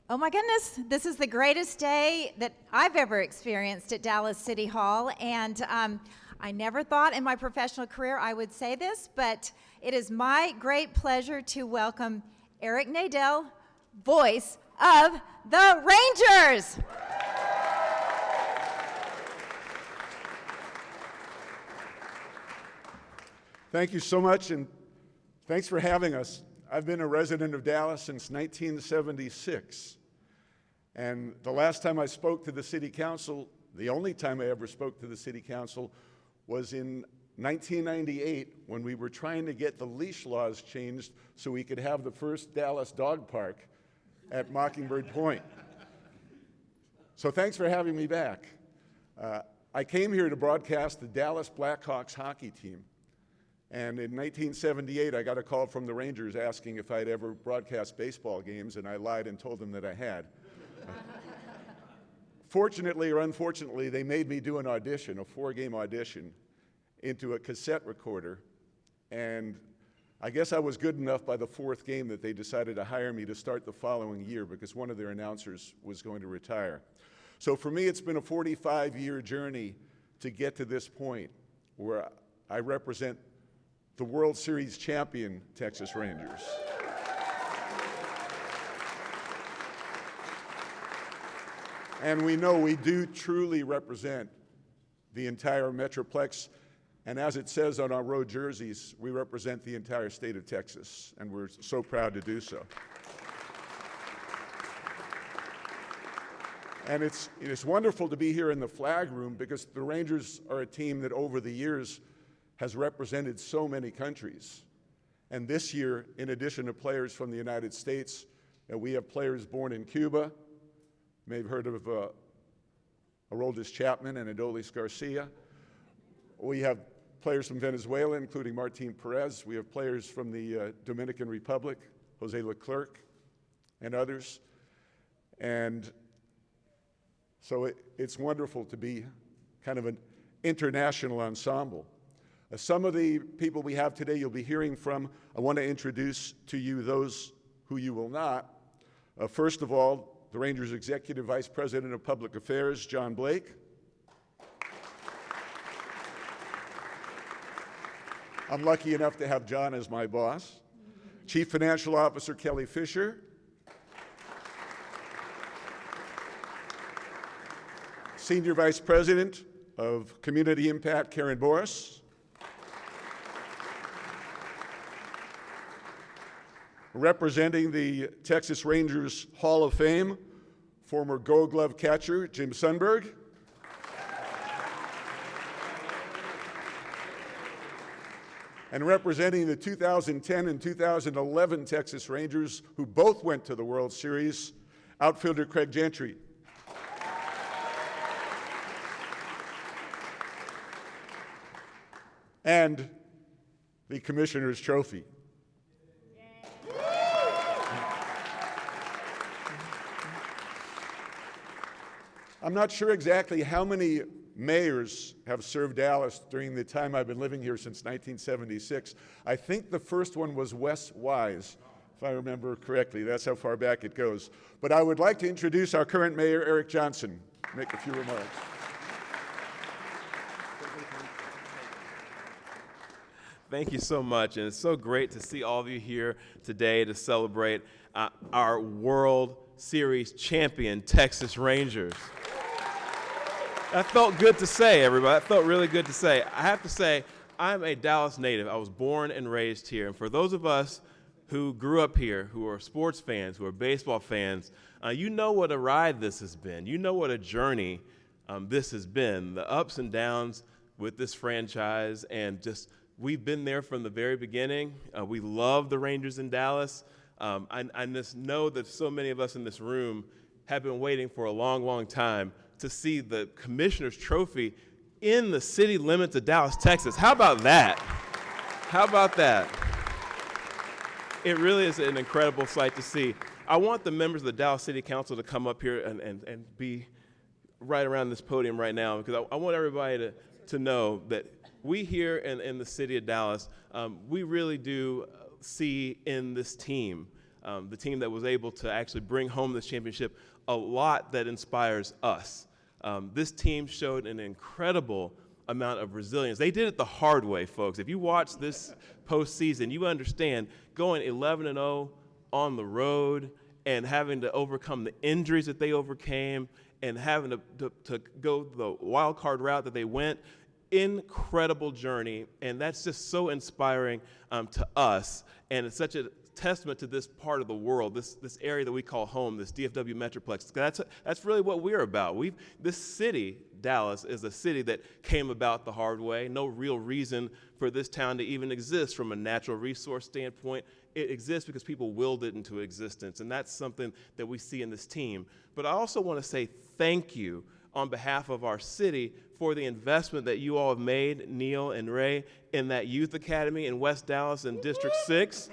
Oh my goodness, this is the greatest day that I've ever experienced at Dallas City Hall, and I never thought in my professional career I would say this, but it is my great pleasure to welcome Eric Nadel, voice of the Rangers. Thank you so much, and thanks for having us. I've been a resident of Dallas since 1976. And the last time I spoke to the city council, the only time I ever spoke to the city council, was in 1998 when we were trying to get the leash laws changed so we could have the first Dallas dog park at Mockingbird Point. So thanks for having me back. I came here to broadcast the Dallas Blackhawks hockey team. And in 1978, I got a call from the Rangers asking if I'd ever broadcast baseball games, and I lied and told them that I had. Fortunately or unfortunately, they made me do an audition, a 4-game audition, into a cassette recorder. And I guess I was good enough by the 4th game that they decided to hire me to start the following year because one of their announcers was going to retire. So for me, it's been a 45-year journey to get to this point where I represent the World Series champion Texas Rangers. And we know we do truly represent the entire Metroplex. And as it says on our road jerseys, we represent the entire state of Texas. And we're so proud to do so. And it's wonderful to be here in the flag room because the Rangers are a team that over the years has represented so many countries. And this year, in addition to players from the United States, we have players born in Cuba. You may have heard of Aroldis Chapman and Adolis Garcia. We have players from Venezuela, including Martin Perez. We have players from the Dominican Republic, Jose Leclerc, and others. And so it's wonderful to be kind of an international ensemble. Some of the people we have today you'll be hearing from, I want to introduce to you those who you will not. First of all, the Rangers Executive Vice President of Public Affairs, John Blake. I'm lucky enough to have John as my boss. Chief Financial Officer, Kelly Fisher. Senior Vice President of Community Impact, Karen Boris. Representing the Texas Rangers Hall of Fame, former Gold Glove catcher Jim Sundberg. And representing the 2010 and 2011 Texas Rangers, who both went to the World Series, outfielder Craig Gentry. And the Commissioner's Trophy. I'm not sure exactly how many mayors have served Dallas during the time I've been living here since 1976. I think the first one was Wes Wise, if I remember correctly. That's how far back it goes. But I would like to introduce our current mayor, Eric Johnson, make a few remarks. Thank you so much, and it's so great to see all of you here today to celebrate our World Series champion, Texas Rangers. That felt good to say, everybody. That felt really good to say. I have to say, I'm a Dallas native. I was born and raised here. And for those of us who grew up here, who are sports fans, who are baseball fans, you know what a ride this has been. You know what a journey this has been. The ups and downs with this franchise, and just we've been there from the very beginning. We love the Rangers in Dallas. I just know that so many of us in this room have been waiting for a long, long time to see the Commissioner's Trophy in the city limits of Dallas, Texas. How about that? How about that? It really is an incredible sight to see. I want the members of the Dallas City Council to come up here and be right around this podium right now, because I want everybody to know that we here in the city of Dallas, we really do see in this team the team that was able to actually bring home this championship, a lot that inspires us. This team showed an incredible amount of resilience. They did it the hard way, folks. If you watch this postseason, you understand going 11-0 on the road and having to overcome the injuries that they overcame and having to go the wild card route that they went. Incredible journey, and that's just so inspiring to us, and it's such a testament to this part of the world, this area that we call home, this DFW Metroplex. That's really what we're about. This city, Dallas, is a city that came about the hard way. No real reason for this town to even exist from a natural resource standpoint. It exists because people willed it into existence, and that's something that we see in this team. But I also want to say thank you on behalf of our city for the investment that you all have made, Neil and Ray, in that youth academy in West Dallas in District 6.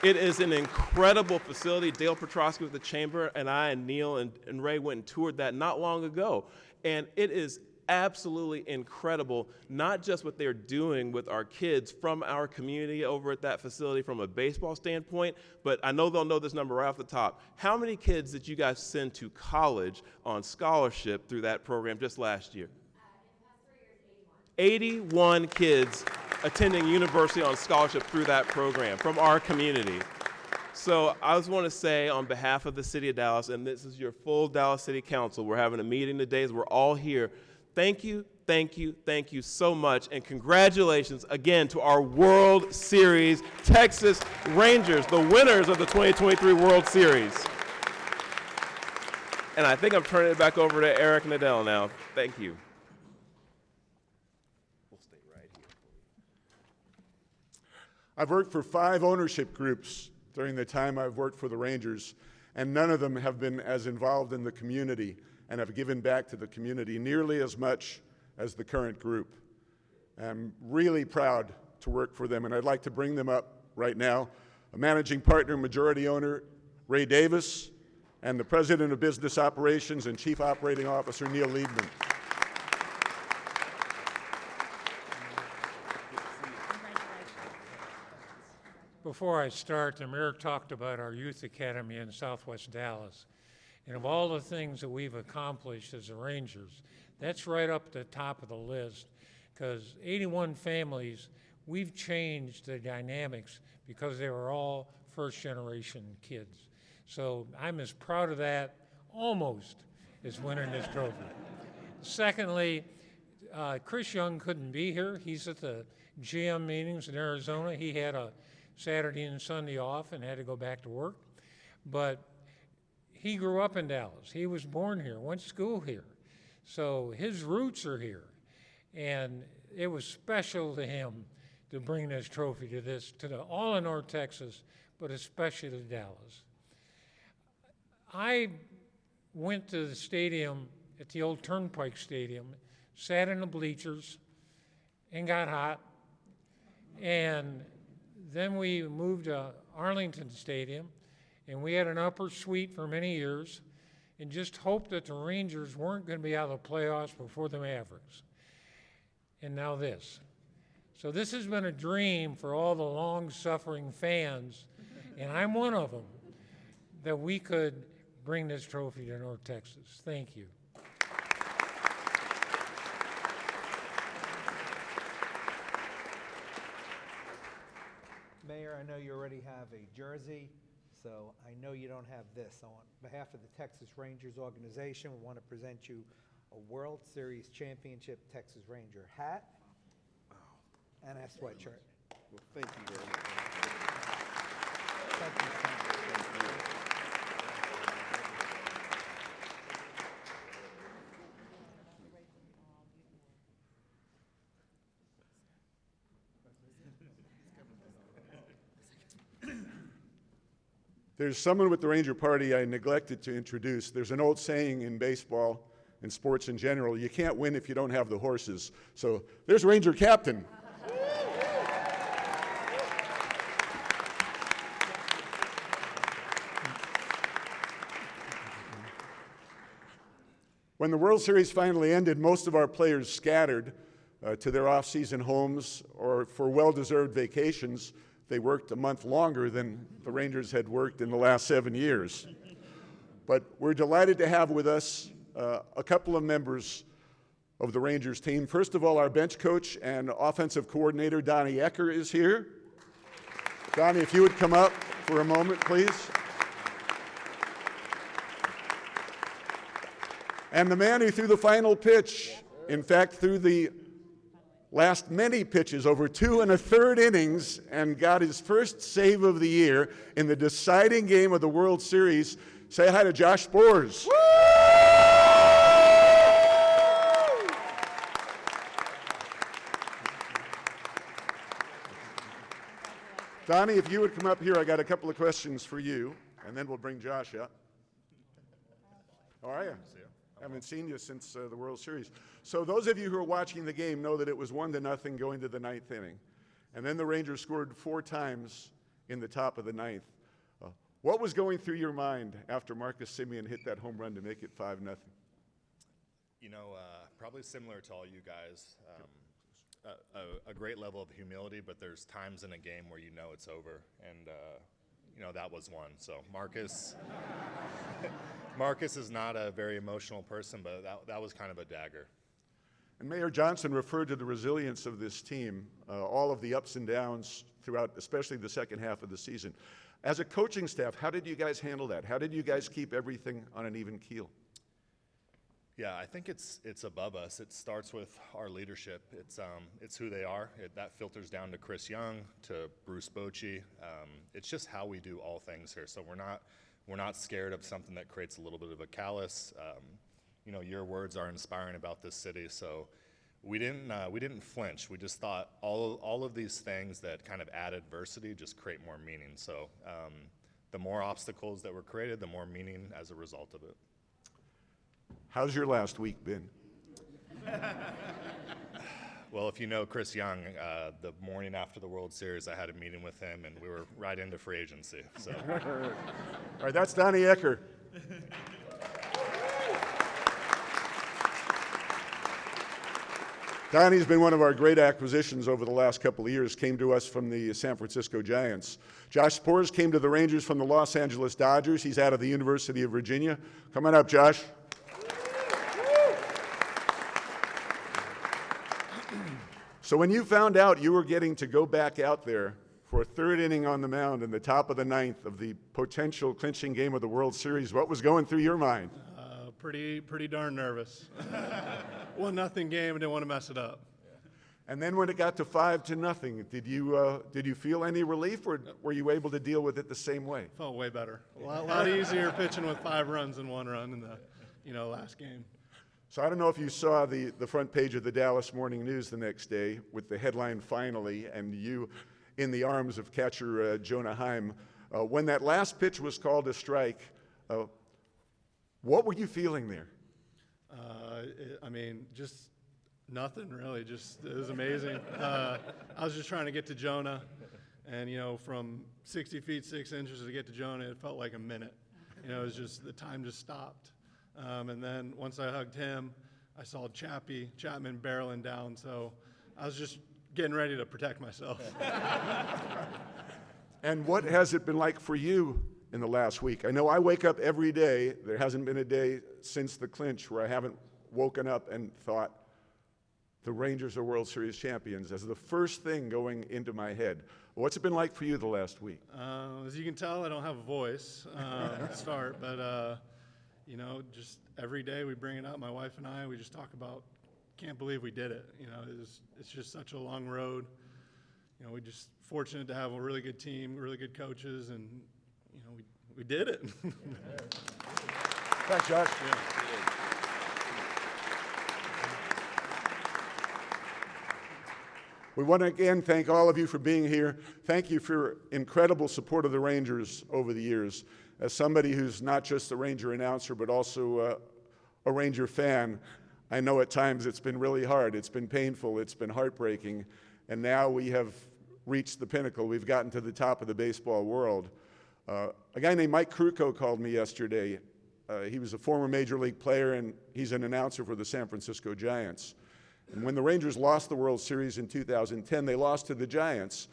It is an incredible facility. Dale Petrosky with the Chamber and I and Neil and Ray went and toured that not long ago. And it is absolutely incredible, not just what they're doing with our kids from our community over at that facility from a baseball standpoint, but I know they'll know this number right off the top. How many kids did you guys send to college on scholarship through that program just last year? In the past 3 years, 81 kids attending university on scholarship through that program from our community. So I just want to say on behalf of the city of Dallas, and this is your full Dallas City Council, we're having a meeting today as we're all here. Thank you, thank you, thank you so much, and congratulations again to our World Series Texas Rangers, the winners of the 2023 World Series. And I think I'm turning it back over to Eric Nadell now. Thank you. We'll stay right here. I've worked for 5 ownership groups during the time I've worked for the Rangers, and none of them have been as involved in the community and have given back to the community nearly as much as the current group. I'm really proud to work for them, and I'd like to bring them up right now. A managing partner, majority owner, Ray Davis, and the president of business operations and chief operating officer, Neil Liebman. Before I start, the mayor talked about our youth academy in Southwest Dallas. And of all the things that we've accomplished as the Rangers, that's right up the top of the list, because 81 families, we've changed the dynamics because they were all first-generation kids. So I'm as proud of that almost as winning this trophy. Secondly, Chris Young couldn't be here. He's at the GM meetings in Arizona. He had a Saturday and Sunday off and had to go back to work. But he grew up in Dallas. He was born here, went to school here. So his roots are here. And it was special to him to bring this trophy to all of North Texas, but especially to Dallas. I went to the stadium at the old Turnpike Stadium, sat in the bleachers, and got hot. And then we moved to Arlington Stadium, and we had an upper suite for many years and just hoped that the Rangers weren't going to be out of the playoffs before the Mavericks. And now this. So this has been a dream for all the long-suffering fans, and I'm one of them, that we could bring this trophy to North Texas. Thank you. Mayor, I know you already have a jersey, so I know you don't have this. So on behalf of the Texas Rangers organization, we want to present you a World Series Championship Texas Ranger hat and a sweatshirt. Well, thank you very much. Thank you. Thank you. There's someone with the Ranger Party I neglected to introduce. There's an old saying in baseball and sports in general, you can't win if you don't have the horses. So there's Ranger Captain. When the World Series finally ended, most of our players scattered to their off-season homes or for well-deserved vacations they worked a month longer than the Rangers had worked in the last 7 years. But we're delighted to have with us a couple of members of the Rangers team. First of all, our bench coach and offensive coordinator, Donnie Ecker, is here. Donnie, if you would come up for a moment, please. And the man who threw the final pitch, in fact, threw the last many pitches, over 2 1/3 innings, and got his first save of the year in the deciding game of the World Series. Say hi to Josh Spores. Donnie, if you would come up here, I got a couple of questions for you, and then we'll bring Josh up. How are you? Haven't seen you since the World Series. So those of you who are watching the game know that it was 1-0 going to the 9th inning. And then the Rangers scored 4 times in the top of the 9th. What was going through your mind after Marcus Semien hit that home run to make it 5-0? You know, probably similar to all you guys. A great level of humility, but there's times in a game where you know it's over, and you know, that was one. So Marcus is not a very emotional person, but that was kind of a dagger. And Mayor Johnson referred to the resilience of this team, all of the ups and downs throughout, especially the second half of the season. As a coaching staff, how did you guys handle that? How did you guys keep everything on an even keel? Yeah, I think it's above us. It starts with our leadership. It's who they are. That filters down to Chris Young, to Bruce Bochy. It's just how we do all things here. So we're not scared of something that creates a little bit of a callous. You know, your words are inspiring about this city. So we didn't flinch. We just thought all of these things that kind of add adversity just create more meaning. So the more obstacles that were created, the more meaning as a result of it. How's your last week been? Well, if you know Chris Young, the morning after the World Series, I had a meeting with him, and we were right into free agency. So. All right, that's Donnie Ecker. Donnie's been one of our great acquisitions over the last couple of years, came to us from the San Francisco Giants. Josh Spores came to the Rangers from the Los Angeles Dodgers. He's out of the University of Virginia. Come on up, Josh. So when you found out you were getting to go back out there for a 3rd inning on the mound in the top of the 9th of the potential clinching game of the World Series, what was going through your mind? Pretty darn nervous. 1-0 game, and didn't want to mess it up. And then when it got to 5-0, did you feel any relief, or were you able to deal with it the same way? Felt way better. A lot easier pitching with 5 runs than 1 run in the last game. So I don't know if you saw the front page of the Dallas Morning News the next day with the headline "Finally," and you in the arms of catcher Jonah Heim. When that last pitch was called a strike, what were you feeling there? Just nothing really. Just it was amazing. I was just trying to get to Jonah, and from 60 feet 6 inches to get to Jonah, it felt like a minute. It was just the time just stopped. And then once I hugged him, I saw Chapman barreling down. So I was just getting ready to protect myself. And what has it been like for you in the last week? I know I wake up every day. There hasn't been a day since the clinch where I haven't woken up and thought, the Rangers are World Series champions, as the first thing going into my head. What's it been like for you the last week? As you can tell, I don't have a voice to start, but just every day we bring it up. My wife and I, we just talk about, can't believe we did it. It's just such a long road. We're just fortunate to have a really good team, really good coaches, and we did it. Thanks, Josh. Yeah. We want to again thank all of you for being here. Thank you for your incredible support of the Rangers over the years. As somebody who's not just a Ranger announcer, but also a Ranger fan, I know at times it's been really hard. It's been painful. It's been heartbreaking. And now we have reached the pinnacle. We've gotten to the top of the baseball world. A guy named Mike Krukow called me yesterday. He was a former Major League player, and he's an announcer for the San Francisco Giants. And when the Rangers lost the World Series in 2010, they lost to the Giants,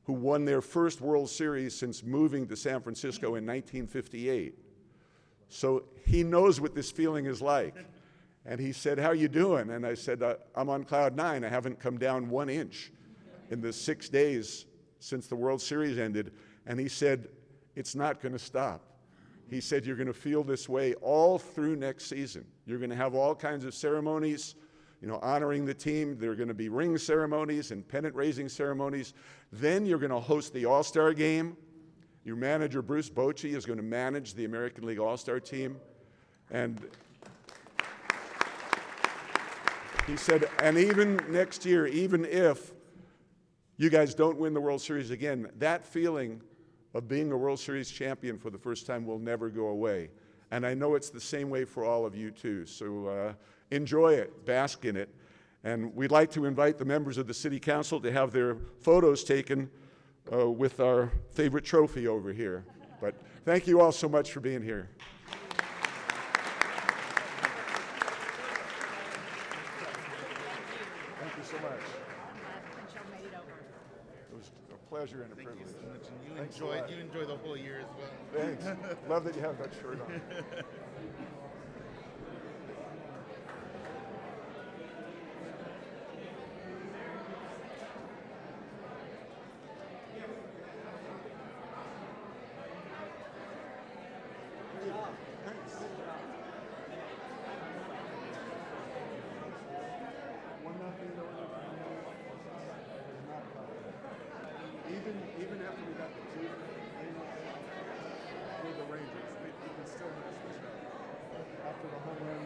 who won their first World Series since moving to San Francisco in 1958. So he knows what this feeling is like. And he said, "How you doing?" And I said, "I'm on cloud 9. I haven't come down 1 inch in the 6 days since the World Series ended." And he said, "It's not going to stop." He said, "You're going to feel this way all through next season. You're going to have all kinds of ceremonies, honoring the team. There are going to be ring ceremonies and pennant-raising ceremonies. Then you're going to host the All-Star game. Your manager, Bruce Bochy, is going to manage the American League All-Star team." And he said, "And even next year, even if you guys don't win the World Series again, that feeling of being a World Series champion for the first time will never go away. And I know it's the same way for all of you too. So enjoy it, bask in it." And we'd like to invite the members of the City Council to have their photos taken with our favorite trophy over here. But thank you all so much for being here. Thank you so much. It was a pleasure and a privilege. You enjoy the whole year as well. Thanks. Love that you have that shirt on. Even after we got the two with the Rangers, we can still mess this up. After the home run,